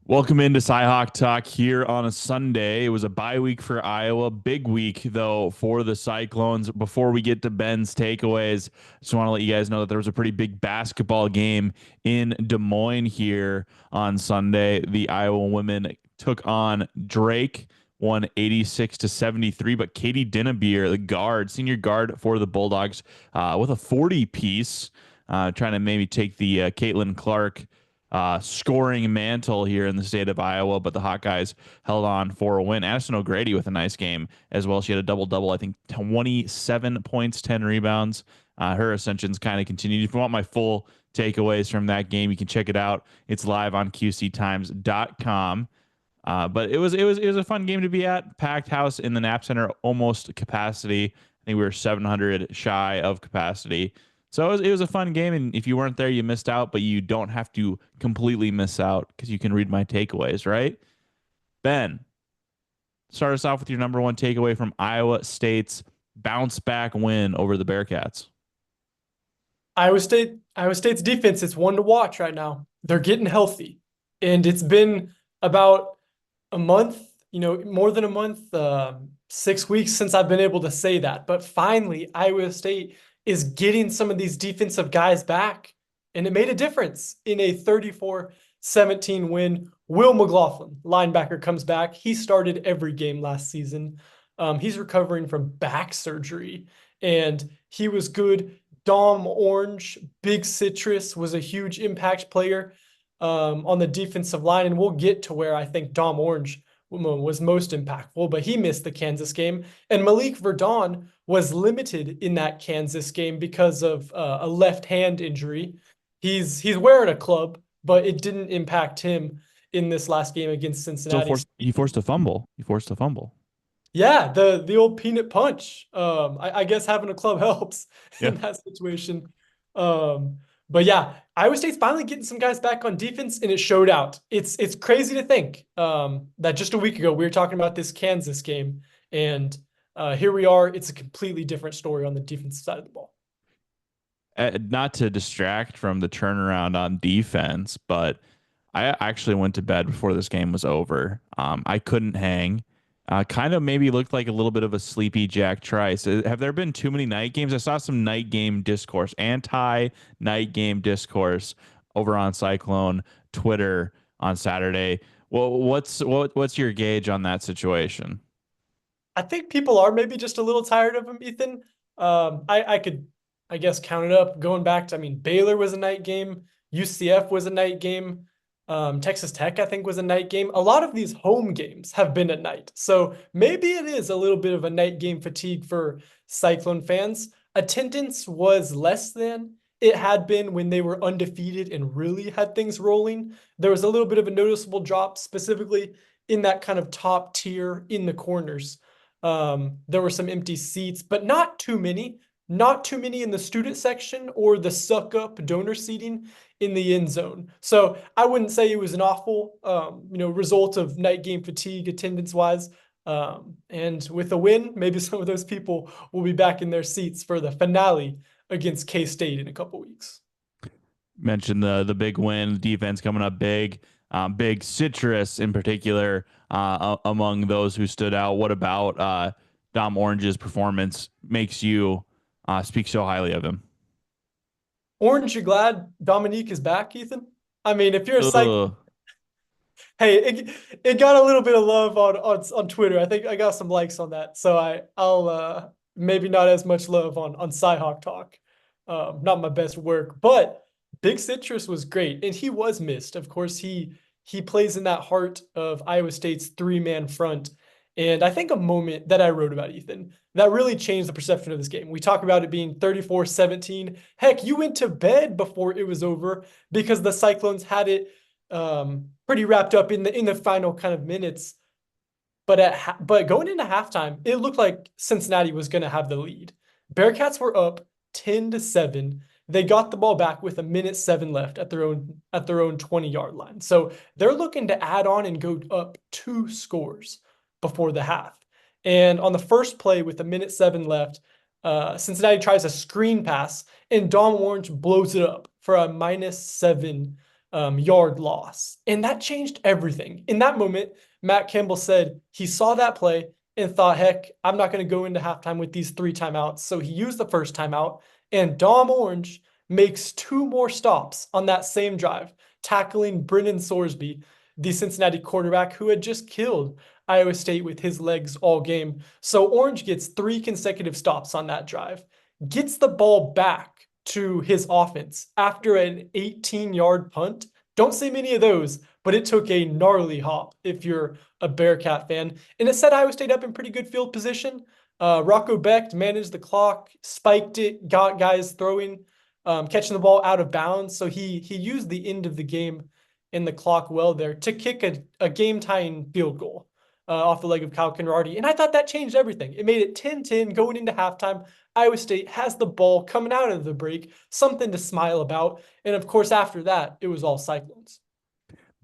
Welcome into CyHawk Talk here on a Sunday. It was a bye week for Iowa. Big week, though, for the Cyclones. Before we get to Ben's takeaways, just want to let you guys know that there was a pretty big basketball game in Des Moines here on Sunday. The Iowa women took on Drake, won 86 to 73, but Katie Dinnebier, the guard, senior guard for the Bulldogs, with a 40 piece, trying to maybe take the Caitlin Clark scoring mantle here in the state of Iowa, but the Hawkeyes held on for a win. Addison O'Grady with a nice game as well. She had a double-double, I think 27 points, 10 rebounds. Her ascensions kind of continued. If you want my full takeaways from that game, you can check it out. It's live on qctimes.com. But it was a fun game to be at. Packed house in the Knapp Center, almost capacity. I think we were 700 shy of capacity. So it was a fun game, and if you weren't there, you missed out, but you don't have to completely miss out because you can read my takeaways, right? Ben, start us off with your number one takeaway from Iowa State's bounce back win over the Bearcats. Iowa State's defense is one to watch right now. They're getting healthy. And it's been about a month, more than a month, 6 weeks since I've been able to say that. But finally, Iowa State is getting some of these defensive guys back. And it made a difference in a 34-17 win. Will McLaughlin, linebacker, comes back. He started every game last season. He's recovering from back surgery, and he was good. Dom Orange, Big Citrus, was a huge impact player on the defensive line. And we'll get to where I think Dom Orange was most impactful, but he missed the Kansas game. And Malik Verdon was limited in that Kansas game because of a left hand injury. He's wearing a club, but it didn't impact him in this last game against Still Cincinnati. forced a fumble. He forced a fumble. Yeah, the old peanut punch. I guess having a club helps Yeah. in that situation. But yeah, Iowa State's finally getting some guys back on defense, and it showed out. It's crazy to think that just a week ago we were talking about this Kansas game, and here we are. It's a completely different story on the defensive side of the ball. Not to distract from the turnaround on defense, but I actually went to bed before this game was over. I couldn't hang. Kind of maybe looked like a little bit of a sleepy Jack Trice. Have there been too many night games? I saw some night game discourse, anti night game discourse over on Cyclone Twitter on Saturday. Well, what's your gauge on that situation? I think people are maybe just a little tired of him, Ethan. I could, I guess, count it up going back to, I mean, Baylor was a night game, UCF was a night game, Texas Tech, I think, was a night game. A lot of these home games have been at night. So maybe it is a little bit of a night game fatigue for Cyclone fans. Attendance was less than it had been when they were undefeated and really had things rolling. There was a little bit of a noticeable drop, specifically in that kind of top tier in the corners. There were some empty seats, but not too many. Not too many in the student section or the suck up donor seating in the end zone. So I wouldn't say it was an awful, result of night game fatigue attendance wise. And with a win, maybe some of those people will be back in their seats for the finale against K-State in a couple weeks. Mentioned the big win, defense coming up big, big Citrus in particular among those who stood out. What about Dom Orange's performance makes you speak so highly of him? Orange, you glad Domonique is back, Ethan? I mean, if you're a psych, Ugh. hey, it got a little bit of love on Twitter. I think I got some likes on that. So I'll maybe not as much love on CyHawk Talk. Not my best work, but Big Citrus was great, and he was missed. Of course, he plays in that heart of Iowa State's three-man front. And I think a moment that I wrote about, Ethan, that really changed the perception of this game. We talk about it being 34-17. Heck, you went to bed before it was over because the Cyclones had it pretty wrapped up in the final kind of minutes. But going into halftime, it looked like Cincinnati was going to have the lead. Bearcats were up 10-7. They got the ball back with 1:07 left at their own 20-yard line. So they're looking to add on and go up 2 scores before the half. And on the first play with 1:07 left, Cincinnati tries a screen pass, and Dom Orange blows it up for a -7 yard loss. And that changed everything. In that moment, Matt Campbell said he saw that play and thought, heck, I'm not going to go into halftime with these 3 timeouts. So he used the first timeout, and Dom Orange makes 2 more stops on that same drive, tackling Brennan Sorsby, the Cincinnati quarterback who had just killed Iowa State with his legs all game. So Orange gets 3 consecutive stops on that drive, gets the ball back to his offense after an 18-yard punt. Don't see many of those, but it took a gnarly hop if you're a Bearcat fan. And it set Iowa State up in pretty good field position. Rocco Becht managed the clock, spiked it, got guys throwing, catching the ball out of bounds. So he used the end of the game in the clock well there to kick a game-tying field goal off the leg of Kyle Conradi. And I thought that changed everything. It made it 10-10 going into halftime. Iowa State has the ball coming out of the break, something to smile about. And of course, after that, it was all Cyclones.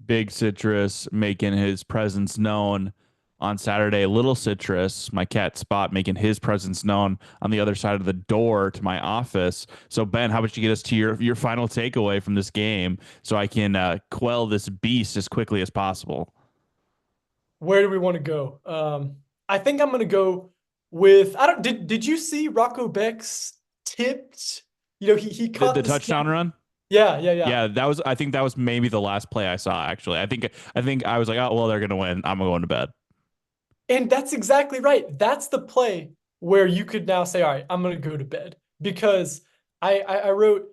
Big Citrus making his presence known on Saturday. Little Citrus, my cat Spot, making his presence known on the other side of the door to my office. So, Ben, how about you get us to your final takeaway from this game so I can quell this beast as quickly as possible? Where do we want to go? I think I'm going to go with, I don't, did you see Rocco Becht's tipped? He The, caught the the touchdown snap. run? Yeah. Yeah, that was. I think that was maybe the last play I saw. Actually, I think I was like, oh well, they're gonna win. I'm going to bed. And that's exactly right. That's the play where you could now say, all right, I'm going to go to bed. Because I wrote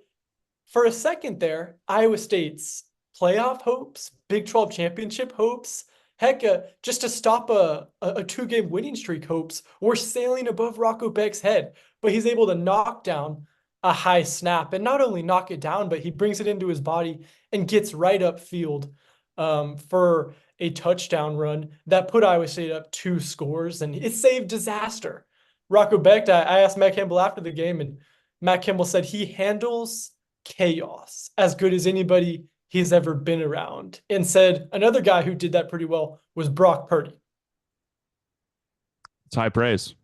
for a second there, Iowa State's playoff hopes, Big 12 championship hopes, heck, just to stop a 2-game winning streak hopes were sailing above Rocco Becht's head. But he's able to knock down a high snap, and not only knock it down, but he brings it into his body and gets right upfield for a touchdown run that put Iowa State up 2 scores, and it saved disaster. Rocco Becht, I asked Matt Campbell after the game, and Matt Campbell said he handles chaos as good as anybody he's ever been around, and said another guy who did that pretty well was Brock Purdy. It's high praise.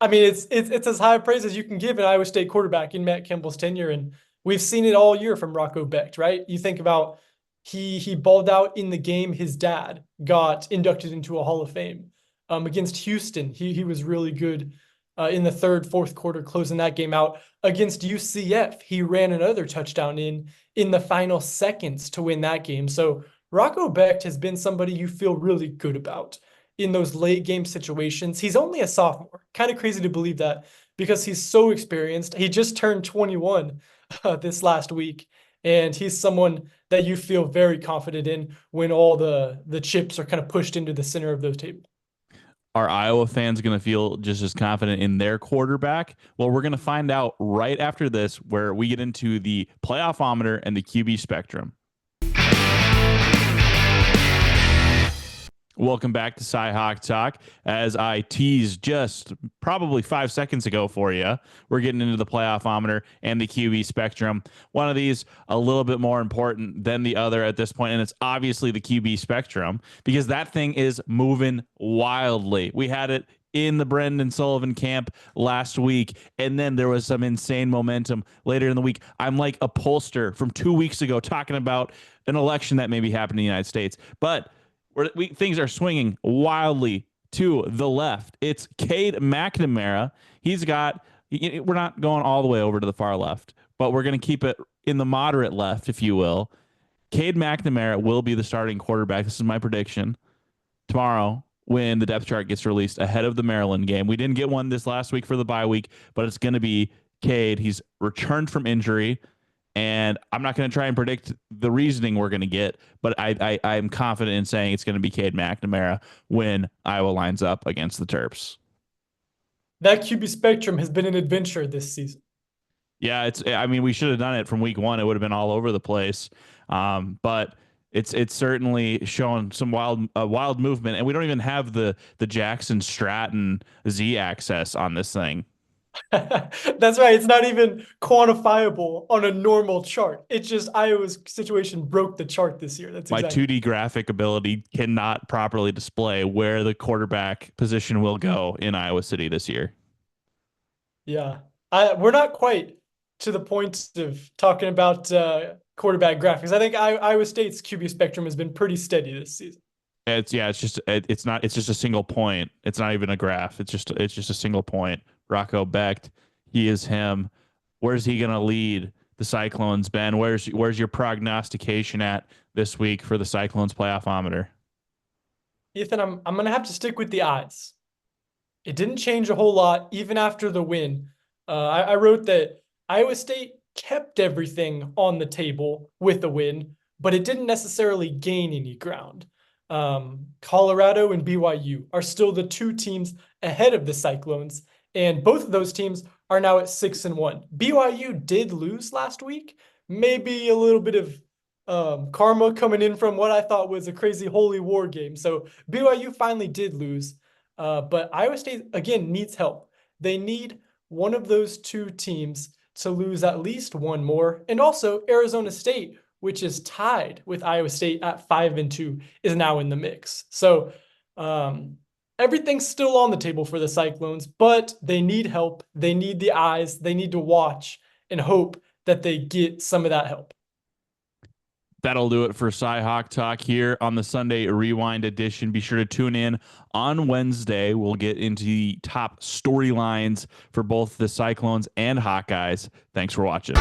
I mean, it's as high a praise as you can give an Iowa State quarterback in Matt Campbell's tenure, and we've seen it all year from Rocco Becht, right? You think about he balled out in the game his dad got inducted into a Hall of Fame. Against Houston, he was really good in the third, fourth quarter, closing that game out. Against UCF, he ran another touchdown in the final seconds to win that game. So Rocco Becht has been somebody you feel really good about in those late game situations. He's only a sophomore. Kind of crazy to believe that because he's so experienced. He just turned 21 this last week, and he's someone that you feel very confident in when all the chips are kind of pushed into the center of those tables. Are Iowa fans going to feel just as confident in their quarterback? Well, we're going to find out right after this, where we get into the playoff-ometer and the QB spectrum. Welcome back to CyHawk Talk. As I teased just probably 5 seconds ago for you, we're getting into the playoff-ometer and the QB spectrum. One of these a little bit more important than the other at this point, and it's obviously the QB spectrum because that thing is moving wildly. We had it in the Brendan Sullivan camp last week, and then there was some insane momentum later in the week. I'm like a pollster from 2 weeks ago talking about an election that maybe happened in the United States, but things are swinging wildly to the left. It's Cade McNamara. We're not going all the way over to the far left, but we're going to keep it in the moderate left, if you will. Cade McNamara will be the starting quarterback. This is my prediction tomorrow when the depth chart gets released ahead of the Maryland game. We didn't get one this last week for the bye week, but it's going to be Cade. He's returned from injury. And I'm not going to try and predict the reasoning we're going to get, but I'm confident in saying it's going to be Cade McNamara when Iowa lines up against the Terps. That QB spectrum has been an adventure this season. Yeah, I mean, we should have done it from week one. It would have been all over the place. But it's certainly shown some wild movement, and we don't even have the Jackson Stratton Z access on this thing. That's right. It's not even quantifiable on a normal chart. It's just Iowa's situation broke the chart this year. That's My exactly. 2D graphic ability cannot properly display where the quarterback position will go in Iowa City this year. Yeah. We're not quite to the point of talking about quarterback graphics. I think Iowa State's QB spectrum has been pretty steady this season. It's just a single point. It's not even a graph. It's just a single point. Rocco Becht, he is him. Where's he gonna lead the Cyclones, Ben? Where's your prognostication at this week for the Cyclones playoff-ometer? Ethan, I'm gonna have to stick with the eyes. It didn't change a whole lot even after the win. I wrote that Iowa State kept everything on the table with the win, but it didn't necessarily gain any ground. Colorado and BYU are still the two teams ahead of the Cyclones, and both of those teams are now at 6-1. BYU did lose last week, maybe a little bit of karma coming in from what I thought was a crazy holy war game. So BYU finally did lose, but Iowa State again needs help. They need one of those two teams to lose at least one more, and also Arizona State, which is tied with Iowa State at 5-2, is now in the mix. So everything's still on the table for the Cyclones, but they need help. They need the eyes. They need to watch and hope that they get some of that help. That'll do it for CyHawk Talk here on the Sunday Rewind edition. Be sure to tune in on Wednesday. We'll get into the top storylines for both the Cyclones and Hawkeyes. Thanks for watching.